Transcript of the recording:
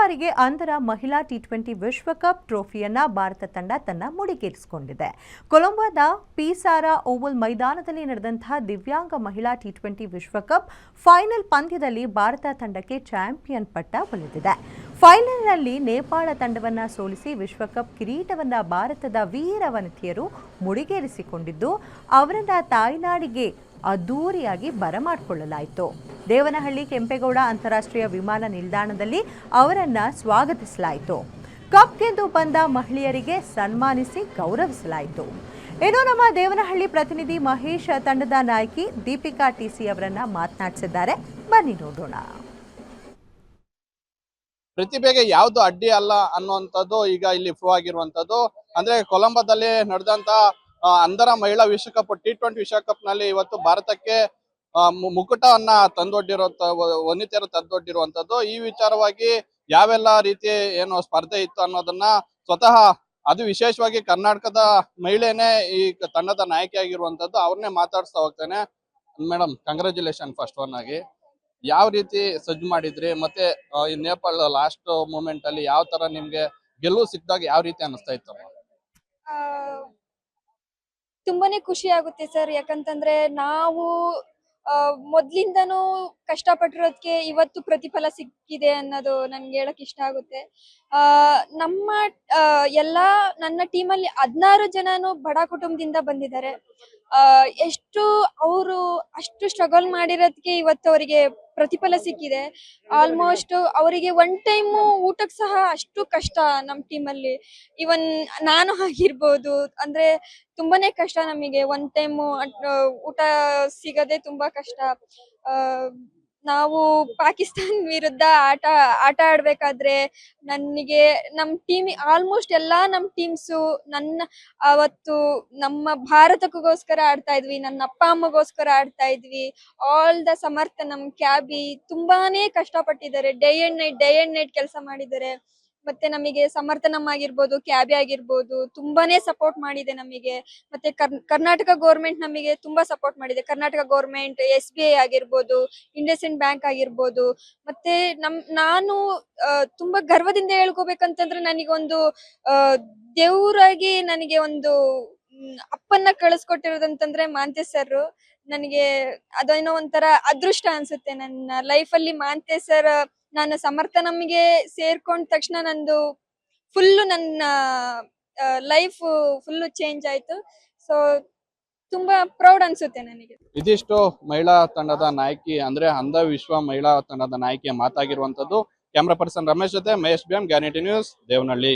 ಬಾರಿಗೆ ಅಂತರ ಮಹಿಳಾ ಟಿ20 ವಿಶ್ವಕಪ್ ಟ್ರೋಫಿಯನ್ನ ಭಾರತ ತಂಡ ತನ್ನ ಮುಡಿಗೇರಿಸಿಕೊಂಡಿದೆ. ಕೊಲಂಬೋದ ಪಿಸಾರಾ ಓವಲ್ ಮೈದಾನದಲ್ಲಿ ನಡೆದಂತಹ ದಿವ್ಯಾಂಗ ಮಹಿಳಾ ಟಿ20 ವಿಶ್ವಕಪ್ ಫೈನಲ್ ಪಂದ್ಯದಲ್ಲಿ ಭಾರತ ತಂಡಕ್ಕೆ ಚಾಂಪಿಯನ್ ಪಟ್ಟ ಒಲಿದಿದೆ. ಫೈನಲ್ನಲ್ಲಿ ನೇಪಾಳ ತಂಡವನ್ನ ಸೋಲಿಸಿ ವಿಶ್ವಕಪ್ ಕಿರೀಟವನ್ನ ಭಾರತದ ವೀರ ವನಿತೆಯರು ಮುಡಿಗೇರಿಸಿಕೊಂಡಿದ್ದು ಅವರನ್ನ ತಾಯ್ನಾಡಿಗೆ ಅದ್ದೂರಿಯಾಗಿ ಬರಮಾಡಿಕೊಳ್ಳಲಾಯಿತು. ದೇವನಹಳ್ಳಿ ಕೆಂಪೇಗೌಡ ಅಂತಾರಾಷ್ಟ್ರೀಯ ವಿಮಾನ ನಿಲ್ದಾಣದಲ್ಲಿ ಅವರನ್ನ ಸ್ವಾಗತಿಸಲಾಯಿತು. ಕಪ್ ಗೆದ್ದು ಬಂದ ಮಹಿಳೆಯರಿಗೆ ಸನ್ಮಾನಿಸಿ ಗೌರವಿಸಲಾಯಿತು. ಇನ್ನು ನಮ್ಮ ದೇವನಹಳ್ಳಿ ಪ್ರತಿನಿಧಿ ಮಹೇಶ್ ತಂಡದ ನಾಯಕಿ ದೀಪಿಕಾ ಟಿಸಿ ಅವರನ್ನ ಮಾತನಾಡಿಸಿದ್ದಾರೆ. ಬನ್ನಿ ನೋಡೋಣ. ಪ್ರತಿಭೆಗೆ ಯಾವ್ದು ಅಡ್ಡಿ ಅಲ್ಲ ಅನ್ನುವಂಥದ್ದು ಈಗ ಇಲ್ಲಿ ಪ್ರೂವ್ ಆಗಿರುವಂತದ್ದು. ಅಂದ್ರೆ ಕೊಲಂಬೋದಲ್ಲಿ ನಡೆದಂತ ಅಂತರ ಮಹಿಳಾ ವಿಶ್ವಕಪ್ ಟಿ20 ವಿಶ್ವಕಪ್ ನಲ್ಲಿ ಇವತ್ತು ಭಾರತಕ್ಕೆ ಮುಕುಟವನ್ನ ವನಿತೆಯರು ತಂದೊಡ್ಡಿರುವಂತದ್ದು. ಈ ವಿಚಾರವಾಗಿ ಯಾವೆಲ್ಲ ರೀತಿ ಏನು ಸ್ಪರ್ಧೆ ಇತ್ತು ಅನ್ನೋದನ್ನ ಸ್ವತಃ ಅದು ವಿಶೇಷವಾಗಿ ಕರ್ನಾಟಕದ ಮಹಿಳೆನೇ ಈ ತಂಡದ ನಾಯಕಿ ಆಗಿರುವಂತದ್ದು. ಅವ್ರನ್ನೇ ಮಾತಾಡಿಸ್ತಾ ಹೋಗ್ತೇನೆ. ಮೇಡಮ್, ಕಂಗ್ರಾಚುಲೇಷನ್ ಫಸ್ಟ್ ಒನ್ ಆಗಿ. ಯಾವ ರೀತಿ ಸಜ್ಜು ಮಾಡಿದ್ರಿ, ಮತ್ತೆ ಈ ನೇಪಾಳ ಲಾಸ್ಟ್ ಮೂಮೆಂಟ್ ಅಲ್ಲಿ ಯಾವ ತರ ನಿಮ್ಗೆ ಗೆಲುವು ಸಿಕ್ಕಿದಾಗ ಯಾವ ರೀತಿ ಅನಿಸ್ತಾ ಇತ್ತು? ತುಂಬಾನೇ ಖುಷಿ ಆಗುತ್ತೆ ಸರ್. ಯಾಕಂತಂದ್ರೆ ನಾವು ಮೊದ್ಲಿಂದನೂ ಕಷ್ಟಪಟ್ಟಿರೋದಕ್ಕೆ ಇವತ್ತು ಪ್ರತಿಫಲ ಸಿಕ್ಕಿದೆ ಅನ್ನೋದು ನನ್ಗೆ ಹೇಳಕ್ ಇಷ್ಟ ಆಗುತ್ತೆ. ನಮ್ಮ ನನ್ನ ಟೀಮಲ್ಲಿ 16 ಜನನು ಬಡ ಕುಟುಂಬದಿಂದ ಬಂದಿದ್ದಾರೆ. ಎಷ್ಟು ಅವರು ಅಷ್ಟು ಸ್ಟ್ರಗಲ್ ಮಾಡಿರೋದಕ್ಕೆ ಇವತ್ತು ಅವರಿಗೆ ಪ್ರತಿಫಲ ಸಿಕ್ಕಿದೆ. ಆಲ್ಮೋಸ್ಟ್ ಅವರಿಗೆ ಒನ್ ಟೈಮ್ ಊಟಕ್ಕೆ ಸಹ ಅಷ್ಟು ಕಷ್ಟ ನಮ್ ಟೀಮಲ್ಲಿ. ಇವನ್ ನಾನು ಆಗಿರ್ಬೋದು. ಅಂದ್ರೆ ತುಂಬಾನೇ ಕಷ್ಟ ನಮಗೆ ಒನ್ ಟೈಮ್ ಊಟ ಸಿಗದೆ ತುಂಬಾ ಕಷ್ಟ. ನಾವು ಪಾಕಿಸ್ತಾನ ವಿರುದ್ಧ ಆಟ ಆಡ್ಬೇಕಾದ್ರೆ ನನಗೆ ನಮ್ ಟೀಮ್ ಆಲ್ಮೋಸ್ಟ್ ಎಲ್ಲಾ ನಮ್ ಟೀಮ್ಸು ಅವತ್ತು ನಮ್ಮ ಭಾರತಕ್ಕೋಸ್ಕರ ಆಡ್ತಾ ಇದ್ವಿ, ನನ್ನ ಅಪ್ಪ ಅಮ್ಮಗೋಸ್ಕರ ಆಡ್ತಾ ಇದ್ವಿ. ಆಲ್ ದ ಸಮರ್ಥ ನಮ್ ಕ್ಯಾಬಿ ತುಂಬಾನೇ ಕಷ್ಟಪಟ್ಟಿದ್ದಾರೆ. ಡೇ ಅಂಡ್ ನೈಟ್ ಕೆಲಸ ಮಾಡಿದ್ದಾರೆ. ಮತ್ತೆ ನಮಗೆ ಸಮರ್ಥನಮ್ ಆಗಿರ್ಬೋದು, ಕ್ಯಾಬಿ ಆಗಿರ್ಬೋದು ತುಂಬಾನೇ ಸಪೋರ್ಟ್ ಮಾಡಿದೆ ನಮಗೆ. ಮತ್ತೆ ಕರ್ನಾಟಕ ಗೌರ್ಮೆಂಟ್ ನಮಗೆ ತುಂಬಾ ಸಪೋರ್ಟ್ ಮಾಡಿದೆ. ಕರ್ನಾಟಕ ಗೌರ್ಮೆಂಟ್, SBI ಆಗಿರ್ಬೋದು, ಇಂಡಸ್ಇಂಡ್ ಬ್ಯಾಂಕ್ ಆಗಿರ್ಬೋದು. ಮತ್ತೆ ನಾನು ತುಂಬಾ ಗರ್ವದಿಂದ ಹೇಳ್ಕೋಬೇಕಂತಂದ್ರೆ ನನಗೊಂದು ದೇವರಾಗಿ ನನಗೆ ಒಂದು ಅಪ್ಪನ್ನ ಕಳಿಸ್ಕೊಟ್ಟಿರೋದಂತಂದ್ರೆ ಮಾಂತೆ ಸರ್. ನನಗೆ ಅದೇನೋ ಒಂಥರ ಅದೃಷ್ಟ ಅನ್ಸುತ್ತೆ. ನನ್ನ ಲೈಫ್ ಅಲ್ಲಿ ಮಾಂತೆ ಸರ್, ನಾನು ಸಮರ್ಥನಮ್ಗೆ ಸೇರ್ಕೊಂಡ ತಕ್ಷಣ ನಂದು ನನ್ನ ಲೈಫ್ ಫುಲ್ಲು ಚೇಂಜ್ ಆಯ್ತು. ಸೊ ತುಂಬಾ ಪ್ರೌಡ್ ಅನ್ಸುತ್ತೆ ನನಗೆ. ಇದಿಷ್ಟು ಮಹಿಳಾ ತಂಡದ ನಾಯಕಿ, ಅಂದ್ರೆ ಅಂಧ ವಿಶ್ವ ಮಹಿಳಾ ತಂಡದ ನಾಯಕಿಯ ಮಾತಾಗಿರುವಂತದ್ದು. ಕ್ಯಾಮ್ರಾ ಪರ್ಸನ್ ರಮೇಶ್ ಜೊತೆ ಮಹೇಶ್ BM, ಗ್ಯಾನಿಟಿ ನ್ಯೂಸ್, ದೇವನಹಳ್ಳಿ.